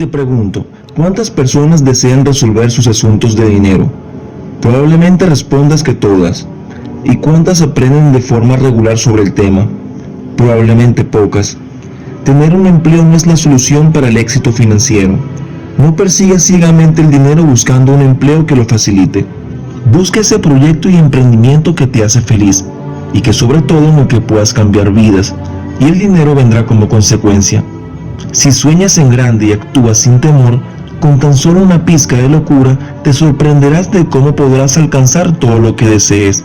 Te pregunto, ¿cuántas personas desean resolver sus asuntos de dinero? Probablemente respondas que todas. ¿Y cuántas aprenden de forma regular sobre el tema? Probablemente pocas. Tener un empleo no es la solución para el éxito financiero. No persigas ciegamente el dinero buscando un empleo que lo facilite. Busca ese proyecto y emprendimiento que te hace feliz y que sobre todo en lo que puedas cambiar vidas, y el dinero vendrá como consecuencia. Si sueñas en grande y actúas sin temor, con tan solo una pizca de locura, te sorprenderás de cómo podrás alcanzar todo lo que desees.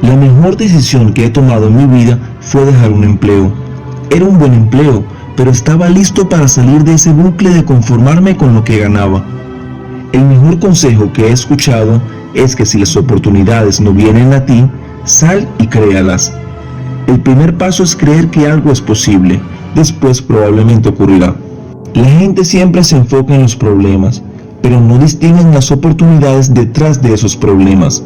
La mejor decisión que he tomado en mi vida fue dejar un empleo. Era un buen empleo, pero estaba listo para salir de ese bucle de conformarme con lo que ganaba. El mejor consejo que he escuchado es que si las oportunidades no vienen a ti, sal y créalas. El primer paso es creer que algo es posible, después probablemente ocurrirá. La gente siempre se enfoca en los problemas, pero no distinguen las oportunidades detrás de esos problemas.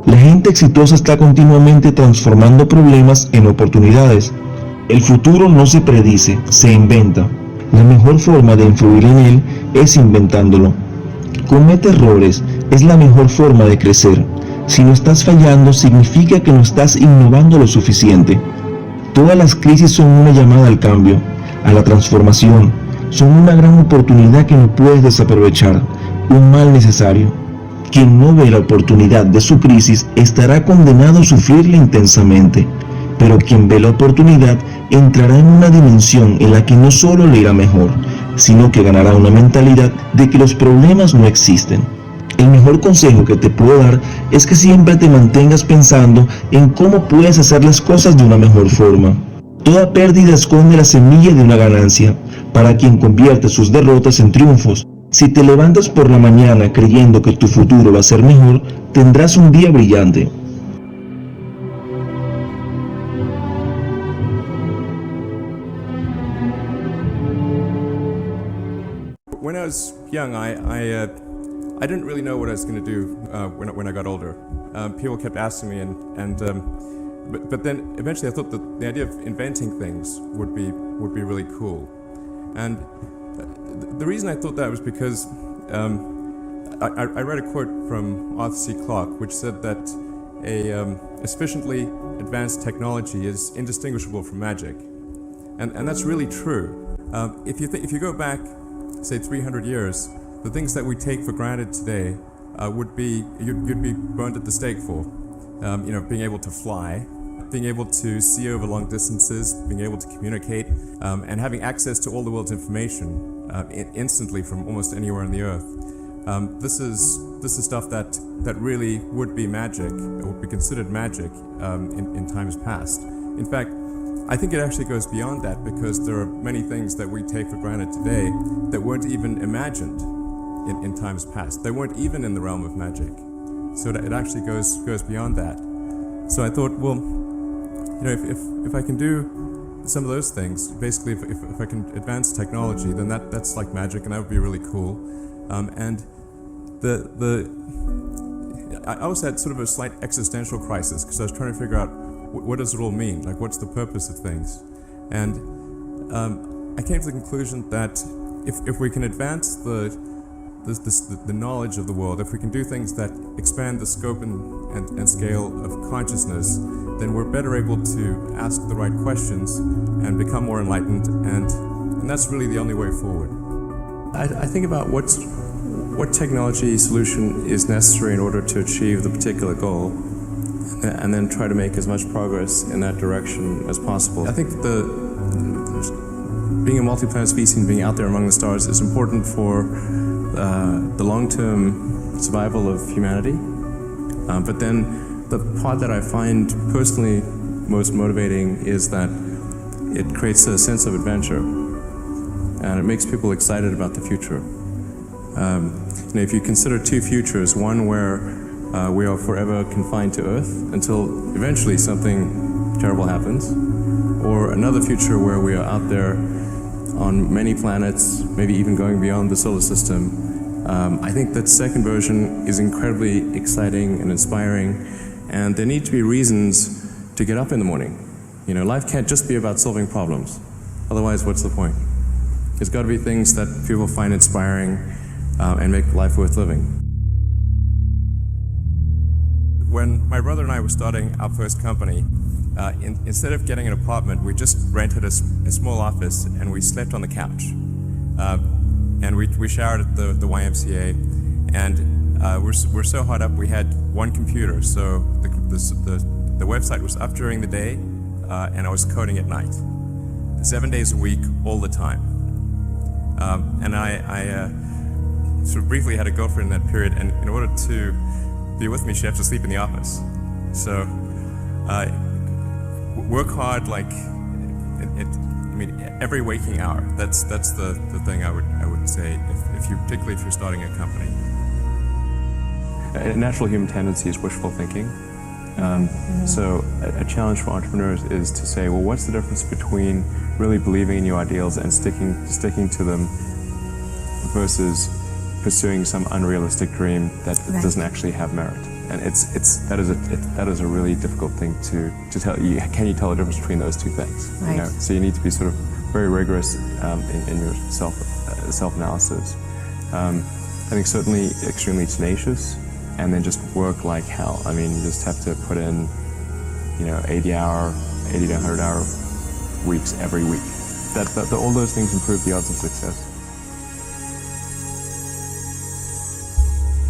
La gente exitosa está continuamente transformando problemas en oportunidades. El futuro no se predice, se inventa. La mejor forma de influir en él es inventándolo. Comete errores, es la mejor forma de crecer. Si no estás fallando, significa que no estás innovando lo suficiente. Todas las crisis son una llamada al cambio, a la transformación. Son una gran oportunidad que no puedes desaprovechar, un mal necesario. Quien no ve la oportunidad de su crisis estará condenado a sufrirla intensamente, pero quien ve la oportunidad entrará en una dimensión en la que no solo le irá mejor, sino que ganará una mentalidad de que los problemas no existen. El mejor consejo que te puedo dar es que siempre te mantengas pensando en cómo puedes hacer las cosas de una mejor forma. Toda pérdida esconde la semilla de una ganancia, para quien convierte sus derrotas en triunfos. Si te levantas por la mañana creyendo que tu futuro va a ser mejor, tendrás un día brillante. When I was young, I didn't really know what I was going to do when I got older. People kept asking me, but then eventually I thought that the idea of inventing things would be really cool. And the reason I thought that was because I read a quote from Arthur C. Clarke, which said that a sufficiently advanced technology is indistinguishable from magic, and that's really true. If you go back, say 300 years, the things that we take for granted today you'd be burned at the stake for. Being able to fly, being able to see over long distances, being able to communicate, and having access to all the world's information instantly from almost anywhere on the earth. This is stuff that really would be magic, or would be considered magic in times past. In fact, I think it actually goes beyond that, because there are many things that we take for granted today that weren't even imagined in times past. They weren't even in the realm of magic. So it actually goes beyond that. So I thought, well, if I can do some of those things, basically if I can advance technology, then that's like magic, and that would be really cool. And I also had sort of a slight existential crisis, because I was trying to figure out what does it all mean? Like, what's the purpose of things? And I came to the conclusion that if we can advance the knowledge of the world, if we can do things that expand the scope and scale of consciousness, then we're better able to ask the right questions and become more enlightened, and that's really the only way forward. I think about what technology solution is necessary in order to achieve the particular goal, and then try to make as much progress in that direction as possible. I think that being a multi-planet species and being out there among the stars is important for the long-term survival of humanity. But then the part that I find personally most motivating is that it creates a sense of adventure, and it makes people excited about the future. If you consider two futures, one where we are forever confined to Earth until eventually something terrible happens, or another future where we are out there on many planets, maybe even going beyond the solar system. I think that second version is incredibly exciting and inspiring, and there need to be reasons to get up in the morning. Life can't just be about solving problems. Otherwise, what's the point? It's got to be things that people find inspiring and make life worth living. When my brother and I were starting our first company, instead of getting an apartment, we just rented a small office and we slept on the couch. And we showered at the YMCA, and we're so hot up we had one computer, so the website was up during the day, and I was coding at night, 7 days a week, all the time. And I sort of briefly had a girlfriend in that period, and in order to be with me, she had to sleep in the office. So work hard, like every waking hour. That's the thing I would say particularly if you're starting a company. A natural human tendency is wishful thinking. So a challenge for entrepreneurs is to say, well, what's the difference between really believing in your ideals and sticking to them versus pursuing some unrealistic dream that doesn't actually have merit? And that is a really difficult thing to tell. Can you tell the difference between those two things? Right. You know? So you need to be sort of very rigorous in your self-analysis. I think certainly extremely tenacious, and then just work like hell. I mean, you just have to put in, 80 to 100 hour weeks every week. All those things improve the odds of success.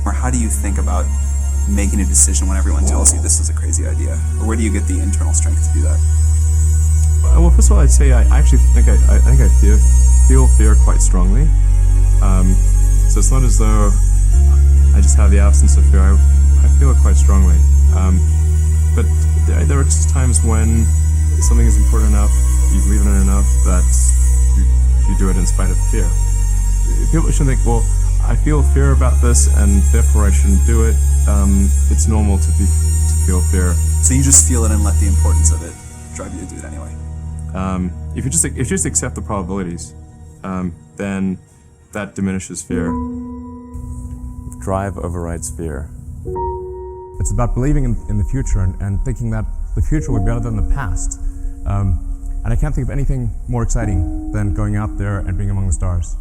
Or how do you think about making a decision when everyone tells you this is a crazy idea? Or where do you get the internal strength to do that? Well, first of all, I'd say I actually think I feel fear quite strongly. So it's not as though I just have the absence of fear. I feel it quite strongly. But there are just times when something is important enough, you believe in it enough, that you do it in spite of fear. People shouldn't think, well, I feel fear about this and therefore I shouldn't do it. It's normal to feel fear. So you just feel it and let the importance of it drive you to do it anyway? If you just accept the probabilities, then that diminishes fear. Drive overrides fear. It's about believing in the future and thinking that the future will be better than the past. And I can't think of anything more exciting than going out there and being among the stars.